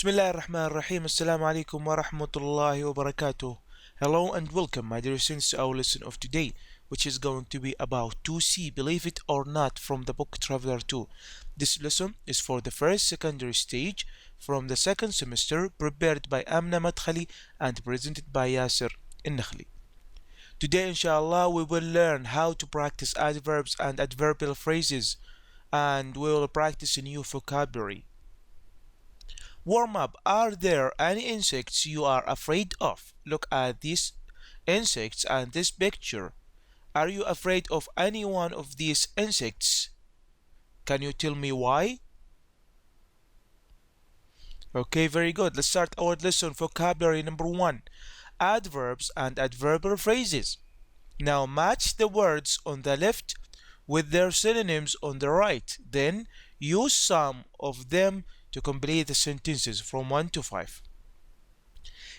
Bismillah ar-Rahman ar-Rahim. Assalamu alaikum wa rahmatullahi wa barakatuh. Hello and welcome, my dear students, to our lesson of today, which is going to be about 2C, believe it or not, from the book Traveler 2. This lesson is for the first secondary stage from the second semester, prepared by Amna Madkhali and presented by Yasser Nakhli. Today, inshallah, we will learn how to practice adverbs and adverbial phrases, and we will practice a new vocabulary. Warm up. Are there any insects you are afraid of? Look at these insects and this picture. Are you afraid of any one of these insects? Can you tell me why? Okay, very good. Let's start our lesson. Vocabulary number 1. Adverbs and adverbial phrases. Now match the words on the left with their synonyms on the right. Then use some of them to complete the sentences from 1 to 5.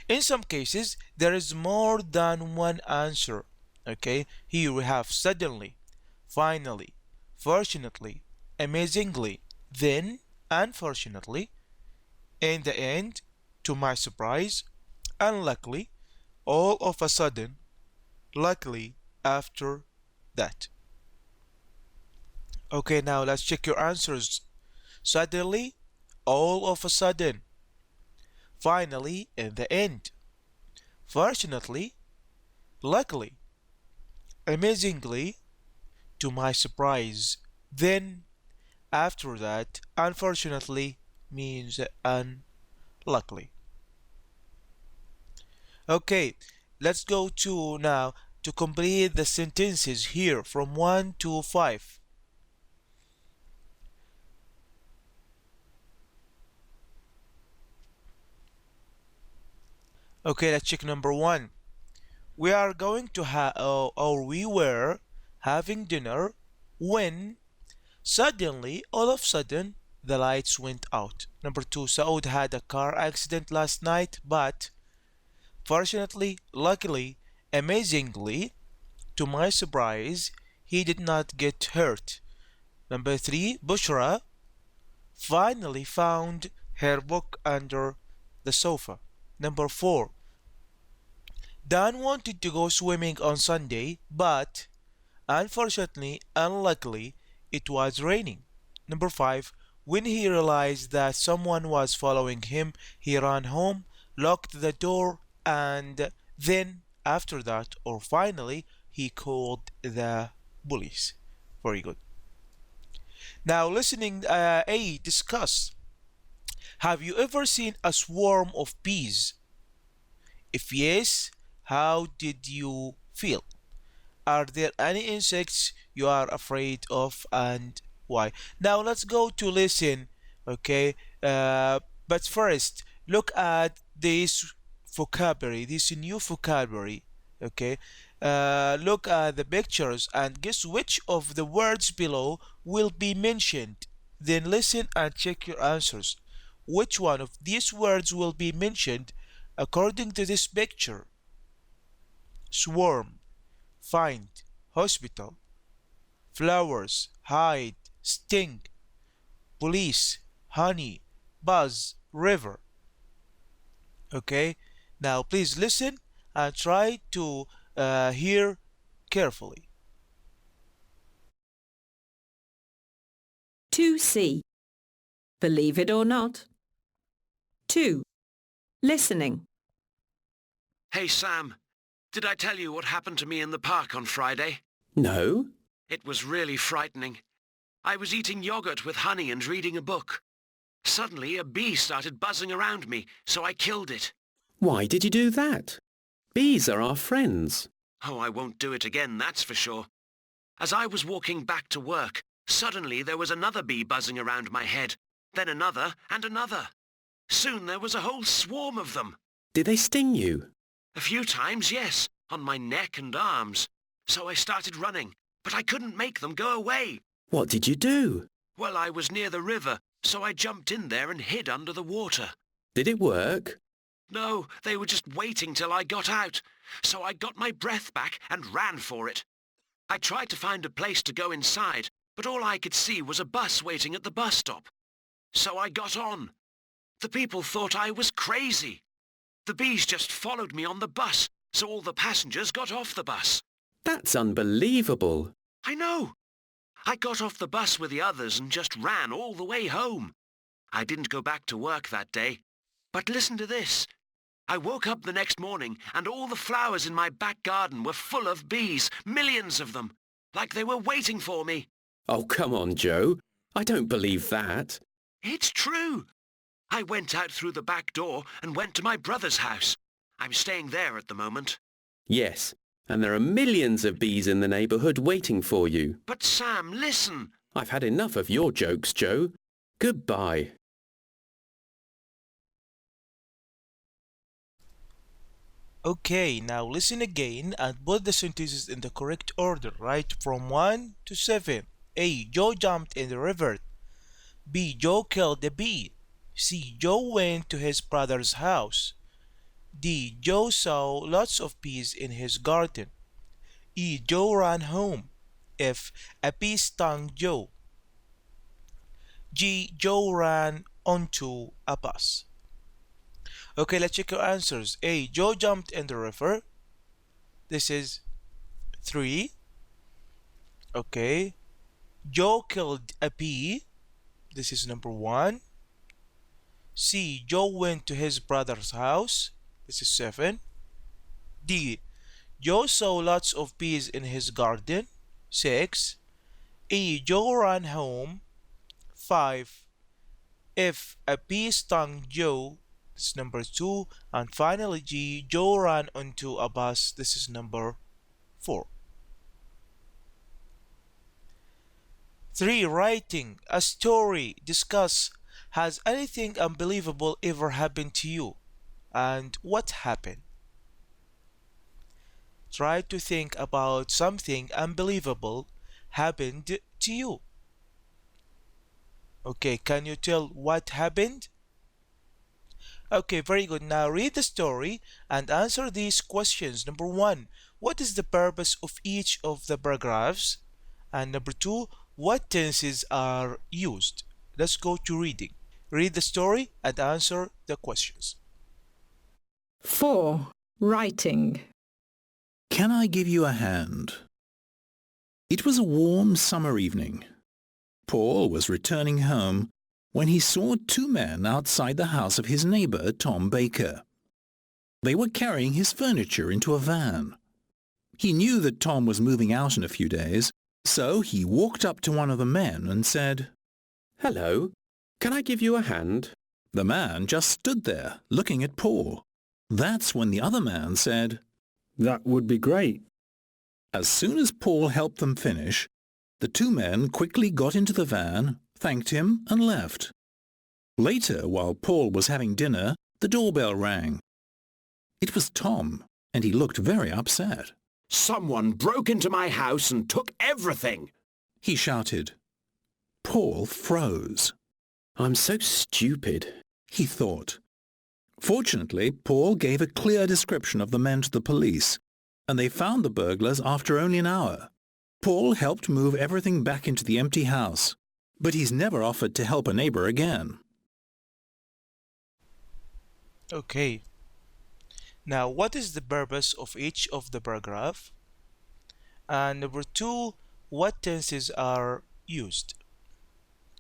In some cases, there is more than one answer. Okay, here we have suddenly, finally, fortunately, amazingly, then, unfortunately, in the end, to my surprise, unluckily, all of a sudden, luckily, after that. Okay, now let's check your answers. Suddenly, all of a sudden, finally, in the end, fortunately, luckily, amazingly, to my surprise, then, after that, unfortunately means unluckily. Okay, let's go to now to complete the sentences here from 1 to 5. Okay, let's check number 1. We are going to have, or we were having dinner when suddenly, all of a sudden, the lights went out. Number 2, Saud had a car accident last night, but fortunately, luckily, amazingly, to my surprise, he did not get hurt. Number 3, Bushra finally found her book under the sofa. Number 4, Dan wanted to go swimming on Sunday, but unfortunately, unluckily, it was raining. Number 5, when he realized that someone was following him, he ran home, locked the door, and then, after that, or finally, he called the police. Very good. Now, listening A, discuss. Have you ever seen a swarm of bees? If yes, how did you feel? Are there any insects you are afraid of and why? Now let's go to listen, okay? But first, look at this vocabulary, this new vocabulary, okay? Look at the pictures and guess which of the words below will be mentioned. Then listen and check your answers. Which one of these words will be mentioned according to this picture? Swarm, find, hospital, flowers, hide, sting, police, honey, buzz, river. Okay, now please listen and try to hear carefully. 2C. Believe it or not. 2. Listening. Hey, Sam. Did I tell you what happened to me in the park on Friday? No? It was really frightening. I was eating yogurt with honey and reading a book. Suddenly, a bee started buzzing around me, so I killed it. Why did you do that? Bees are our friends. Oh, I won't do it again, that's for sure. As I was walking back to work, suddenly there was another bee buzzing around my head, then another and another. Soon there was a whole swarm of them. Did they sting you? A few times, yes, on my neck and arms. So I started running, but I couldn't make them go away. What did you do? Well, I was near the river, so I jumped in there and hid under the water. Did it work? No, they were just waiting till I got out. So I got my breath back and ran for it. I tried to find a place to go inside, but all I could see was a bus waiting at the bus stop. So I got on. The people thought I was crazy. The bees just followed me on the bus, so all the passengers got off the bus. That's unbelievable. I know. I got off the bus with the others and just ran all the way home. I didn't go back to work that day. But listen to this. I woke up the next morning and all the flowers in my back garden were full of bees, millions of them, like they were waiting for me. Oh, come on, Joe. I don't believe that. It's true. I went out through the back door and went to my brother's house. I'm staying there at the moment. Yes, and there are millions of bees in the neighbourhood waiting for you. But Sam, listen. I've had enough of your jokes, Joe. Goodbye. Okay, now listen again and put the sentences in the correct order. Right from 1 to 7. A. Joe jumped in the river. B. Joe killed a bee. C. Joe went to his brother's house. D. Joe saw lots of bees in his garden. E. Joe ran home. F. A bee stung Joe. G. Joe ran onto a bus. Okay, let's check your answers. A. Joe jumped in the river. This is 3. Okay. Joe killed a bee. This is number 1. C. Joe went to his brother's house. This is 7. D. Joe saw lots of bees in his garden. 6. E. Joe ran home. 5. If a bee stung Joe, this is number 2. And finally G. Joe ran onto a bus. This is number 4. 3. Writing a story. Discuss. Has anything unbelievable ever happened to you? And what happened? Try to think about something unbelievable happened to you. Okay, can you tell what happened? Okay, very good. Now read the story and answer these questions. Number 1, what is the purpose of each of the paragraphs? And number 2, what tenses are used? Let's go to reading. Read the story and answer the questions. 4. Writing. Can I give you a hand? It was a warm summer evening. Paul was returning home when he saw 2 men outside the house of his neighbour, Tom Baker. They were carrying his furniture into a van. He knew that Tom was moving out in a few days, so he walked up to one of the men and said, Hello. Can I give you a hand? The man just stood there, looking at Paul. That's when the other man said, That would be great. As soon as Paul helped them finish, the 2 men quickly got into the van, thanked him and left. Later, while Paul was having dinner, the doorbell rang. It was Tom, and he looked very upset. Someone broke into my house and took everything, He shouted. Paul froze. I'm so stupid. He thought. Fortunately, Paul gave a clear description of the men to the police, and they found the burglars after only an hour. Paul helped move everything back into the empty house, but he's never offered to help a neighbor again. Okay. Now, what is the purpose of each of the paragraph? And number 2, what tenses are used?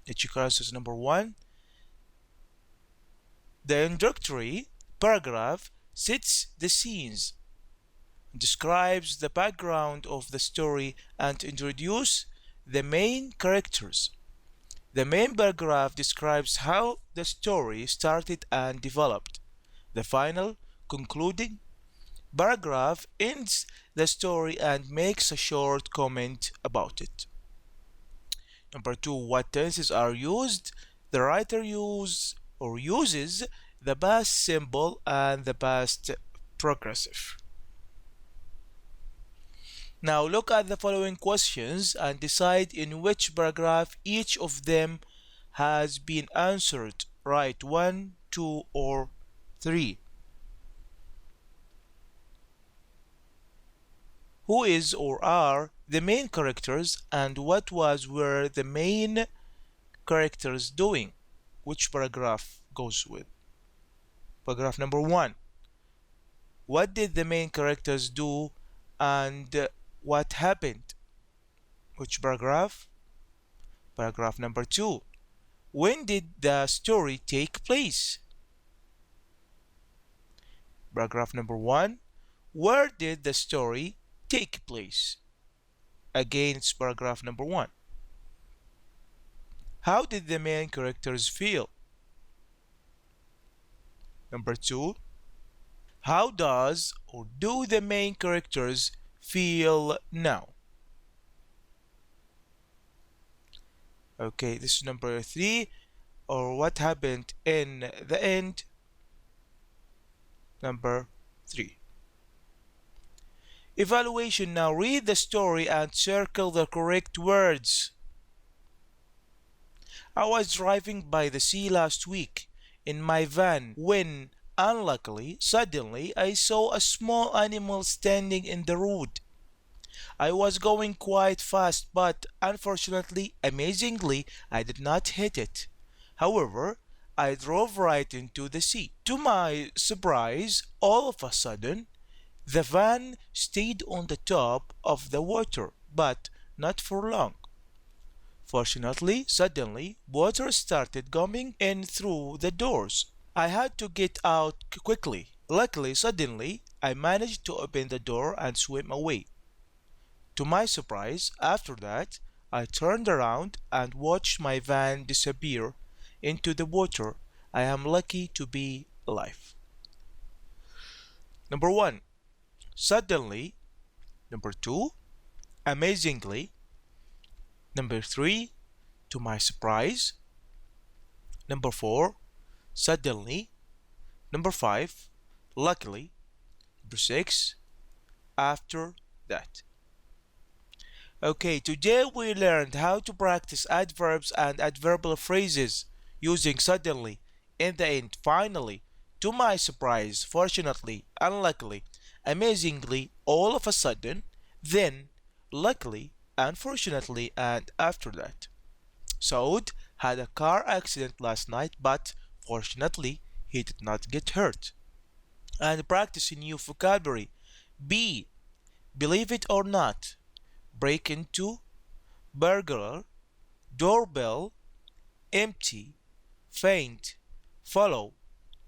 Let's check answers. Number 1, the introductory paragraph sets the scenes, describes the background of the story, and introduces the main characters. The main paragraph describes how the story started and developed. The final, concluding paragraph ends the story and makes a short comment about it. Number 2, what tenses are used? The writer uses the past simple and the past progressive. Now look at the following questions and decide in which paragraph each of them has been answered. Write 1, 2, or 3. Who is or are the main characters, and what were the main characters doing? Which paragraph goes with? Paragraph number 1. What did the main characters do and what happened? Which paragraph? Paragraph number 2. When did the story take place? Paragraph number 1. Where did the story take place? Again, it's paragraph number 1. How did the main characters feel? Number 2. How does or do the main characters feel now? Okay, this is number 3. Or what happened in the end? Number 3. Evaluation. Now read the story and circle the correct words. I was driving by the sea last week in my van when, unluckily, suddenly I saw a small animal standing in the road. I was going quite fast, but unfortunately, amazingly, I did not hit it. However, I drove right into the sea. To my surprise, all of a sudden, the van stayed on the top of the water, but not for long. Fortunately, suddenly, water started coming in through the doors. I had to get out quickly. Luckily, suddenly, I managed to open the door and swim away. To my surprise, after that, I turned around and watched my van disappear into the water. I am lucky to be alive. Number 1. Suddenly. Number 2. Amazingly. Number 3. To my surprise. Number 4. Suddenly. Number 5. Luckily. Number 6. After that. Okay, today we learned how to practice adverbs and adverbial phrases using suddenly, in the end, finally, to my surprise, fortunately, unluckily, amazingly, all of a sudden, then, luckily, unfortunately, and after that. Saud had a car accident last night, but fortunately, he did not get hurt. And practice new vocabulary. B. Believe it or not. Break into, burglar, doorbell, empty, faint, follow,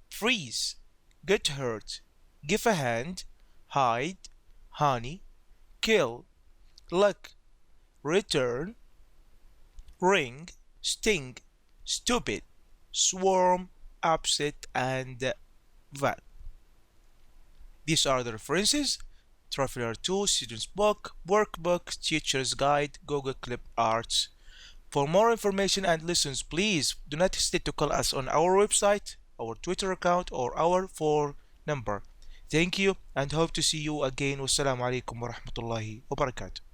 freeze, get hurt, give a hand, hide, honey, kill, luck, return, ring, sting, stupid, swarm, upset, and van. These are the references: Traveler 2, Student's Book, Workbook, Teacher's Guide, Google Clip Arts. For more information and lessons, please do not hesitate to call us on our website, our Twitter account, or our phone number. Thank you and hope to see you again. Wassalamu alaikum wa rahmatullahi wa barakatuh.